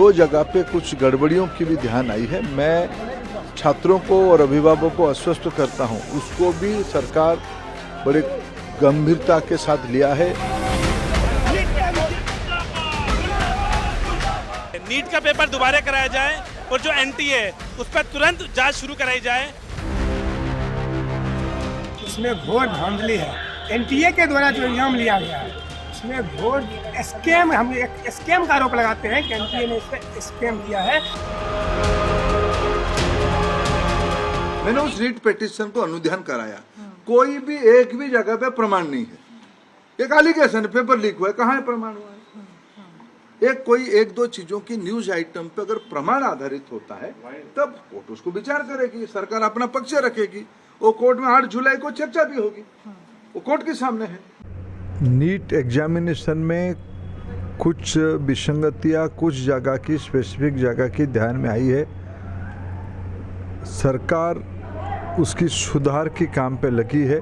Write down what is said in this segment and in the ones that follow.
2 जगह पे कुछ गड़बड़ियों की भी ध्यान आई है। मैं छात्रों को और अभिभावकों को आश्वस्त करता हूं, उसको भी सरकार बड़े गंभीरता के साथ लिया है। नीट का पेपर दोबारा कराया जाए और जो एनटीए है उस पर तुरंत जांच शुरू कराई जाए। इसमें घोर धांधली है। एनटीए के द्वारा जो इल्जाम लिया गया है उसमें घोर स्कैम, हम एक स्कैम का आरोप लगाते हैं कि एनटीए ने इस पर स्कैम किया है। मैंने उस रीट पिटीशन को अनुध्यान कराया, कोई भी एक भी जगह पे प्रमाण नहीं है। एक एलिगेशन पेपर लीक हुआ है, कहाँ है प्रमाण हुआ है? एक कोई 1-2 चीजों की न्यूज आइटम पे अगर प्रमाण आधारित होता है तब कोर्ट उसको विचार करेगी, सरकार अपना पक्ष रखेगी। वो कोर्ट में 8 जुलाई को चर्चा भी होगी, वो कोर्ट के सामने है। नीट एग्जामिनेशन में कुछ विसंगतियां कुछ जगह की, स्पेसिफिक जगह की ध्यान में आई है। सरकार उसकी सुधार की काम पे लगी है।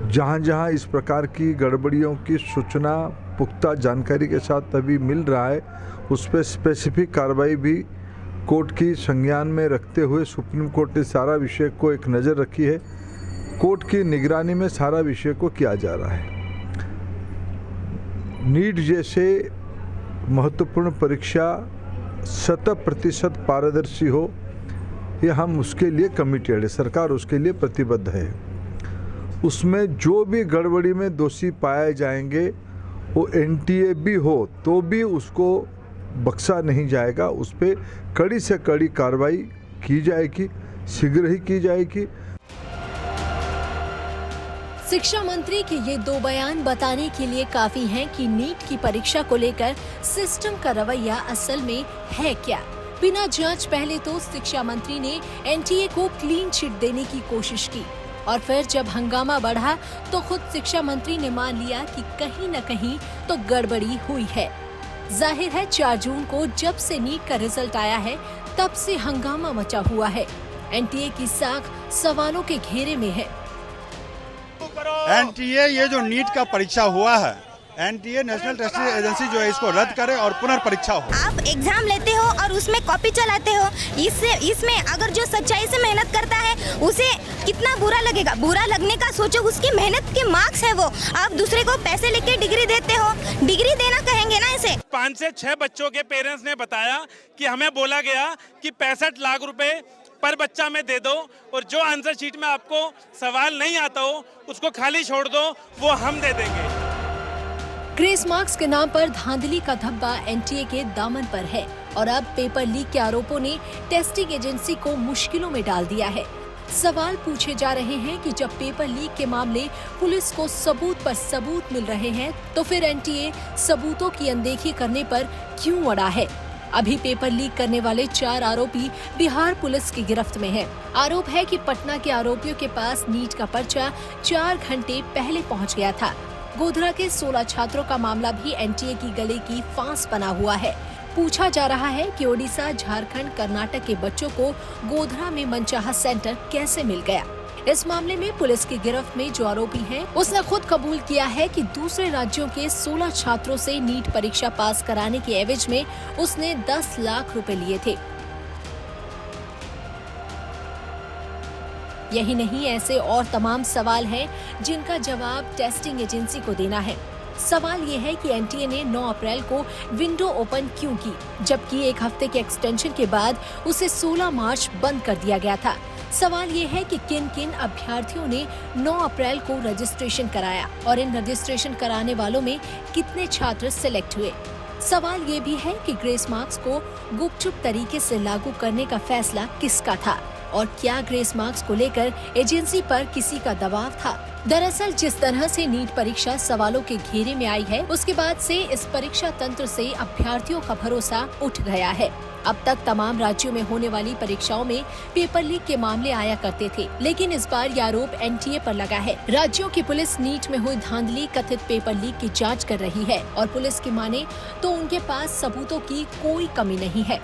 जहां जहां इस प्रकार की गड़बड़ियों की सूचना पुख्ता जानकारी के साथ अभी मिल रहा है, उस पर स्पेसिफिक कार्रवाई भी कोर्ट की संज्ञान में रखते हुए सुप्रीम कोर्ट ने सारा विषय को एक नज़र रखी है। कोर्ट की निगरानी में सारा विषय को किया जा रहा है। नीट जैसे महत्वपूर्ण परीक्षा 100% पारदर्शी हो, ये हम उसके लिए कमिटेड है, सरकार उसके लिए प्रतिबद्ध है। उसमें जो भी गड़बड़ी में दोषी पाए जाएंगे, वो एनटीए भी हो तो भी उसको बख्शा नहीं जाएगा। उस पर कड़ी से कड़ी कार्रवाई की जाएगी, शीघ्र ही की जाएगी। शिक्षा मंत्री के ये 2 बयान बताने के लिए काफी हैं कि नीट की परीक्षा को लेकर सिस्टम का रवैया असल में है क्या। बिना जांच पहले तो शिक्षा मंत्री ने एनटीए को क्लीन चिट देने की कोशिश की और फिर जब हंगामा बढ़ा तो खुद शिक्षा मंत्री ने मान लिया कि कहीं न कहीं तो गड़बड़ी हुई है। जाहिर है 4 जून को जब से नीट का रिजल्ट आया है तब से हंगामा मचा हुआ है। एनटीए की साख सवालों के घेरे में है। एनटीए ये जो नीट का परीक्षा हुआ है, एनटीए नेशनल टेस्टिंग एजेंसी जो है इसको रद्द करे और पुनर्परीक्षा हो। आप एग्जाम लेते हो और उसमें कॉपी चलाते हो, इसमें अगर जो सच्चाई से मेहनत करता है उसे कितना बुरा लगेगा। बुरा लगने का सोचो, उसकी मेहनत के मार्क्स है वो। आप दूसरे को पैसे लेके डिग्री देते हो, डिग्री देना कहेंगे ना इसे। 5 से 6 बच्चों के पेरेंट्स ने बताया कि हमें बोला गया कि 65 लाख रुपए पर बच्चा में दे दो और जो आंसर शीट में आपको सवाल नहीं आता हो उसको खाली छोड़ दो, वो हम दे देंगे। ग्रेस मार्क्स के नाम पर धांधली का धब्बा एनटीए के दामन पर है और अब पेपर लीक के आरोपों ने टेस्टिंग एजेंसी को मुश्किलों में डाल दिया है। सवाल पूछे जा रहे हैं कि जब पेपर लीक के मामले पुलिस को सबूत पर सबूत मिल रहे हैं तो फिर एनटीए सबूतों की अनदेखी करने पर क्यों अड़ा है। अभी पेपर लीक करने वाले 4 आरोपी बिहार पुलिस की गिरफ्त में हैं। आरोप है कि पटना के आरोपियों के पास नीट का पर्चा 4 घंटे पहले पहुंच गया था। गोधरा के 16 छात्रों का मामला भी एनटीए की गले की फांस बना हुआ है। पूछा जा रहा है कि ओडिशा, झारखंड, कर्नाटक के बच्चों को गोधरा में मनचाहा सेंटर कैसे मिल गया। इस मामले में पुलिस की गिरफ्त में जो आरोपी है उसने खुद कबूल किया है कि दूसरे राज्यों के 16 छात्रों से नीट परीक्षा पास कराने के एवज में उसने 10 लाख रुपए लिए थे। यही नहीं, ऐसे और तमाम सवाल हैं जिनका जवाब टेस्टिंग एजेंसी को देना है। सवाल ये है कि एनटीए ने 9 अप्रैल को विंडो ओपन क्यों की, जबकि 1 हफ्ते के एक्सटेंशन के बाद उसे 16 मार्च बंद कर दिया गया था। सवाल ये है कि किन किन अभ्यर्थियों ने 9 अप्रैल को रजिस्ट्रेशन कराया और इन रजिस्ट्रेशन कराने वालों में कितने छात्र सिलेक्ट हुए। सवाल ये भी है कि ग्रेस मार्क्स को गुपचुप तरीके से लागू करने का फैसला किसका था और क्या ग्रेस मार्क्स को लेकर एजेंसी पर किसी का दबाव था। दरअसल जिस तरह से नीट परीक्षा सवालों के घेरे में आई है, उसके बाद से इस परीक्षा तंत्र से अभ्यर्थियों का भरोसा उठ गया है। अब तक तमाम राज्यों में होने वाली परीक्षाओं में पेपर लीक के मामले आया करते थे, लेकिन इस बार ये आरोप एनटीए पर लगा है। राज्यों की पुलिस नीट में हुई धांधली, कथित पेपर लीक की जांच कर रही है और पुलिस की माने तो उनके पास सबूतों की कोई कमी नहीं है।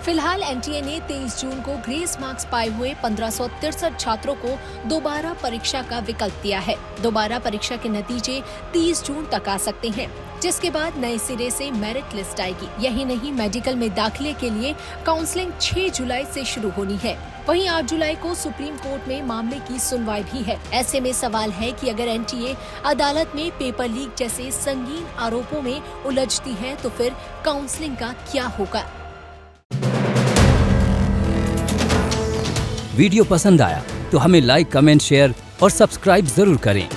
फिलहाल एनटीए ने 23 जून को ग्रेस मार्क्स पाए हुए 1563 छात्रों को दोबारा परीक्षा का विकल्प दिया है। दोबारा परीक्षा के नतीजे 30 जून तक आ सकते हैं। जिसके बाद नए सिरे से मेरिट लिस्ट आएगी। यही नहीं, मेडिकल में दाखिले के लिए काउंसलिंग 6 जुलाई से शुरू होनी है। वहीं 8 जुलाई को सुप्रीम कोर्ट में मामले की सुनवाई भी है। ऐसे में सवाल है कि अगर एनटीए अदालत में पेपर लीक जैसे संगीन आरोपों में उलझती है तो फिर काउंसलिंग का क्या होगा। वीडियो पसंद आया तो हमें लाइक, कमेंट, शेयर और सब्सक्राइब जरूर करें।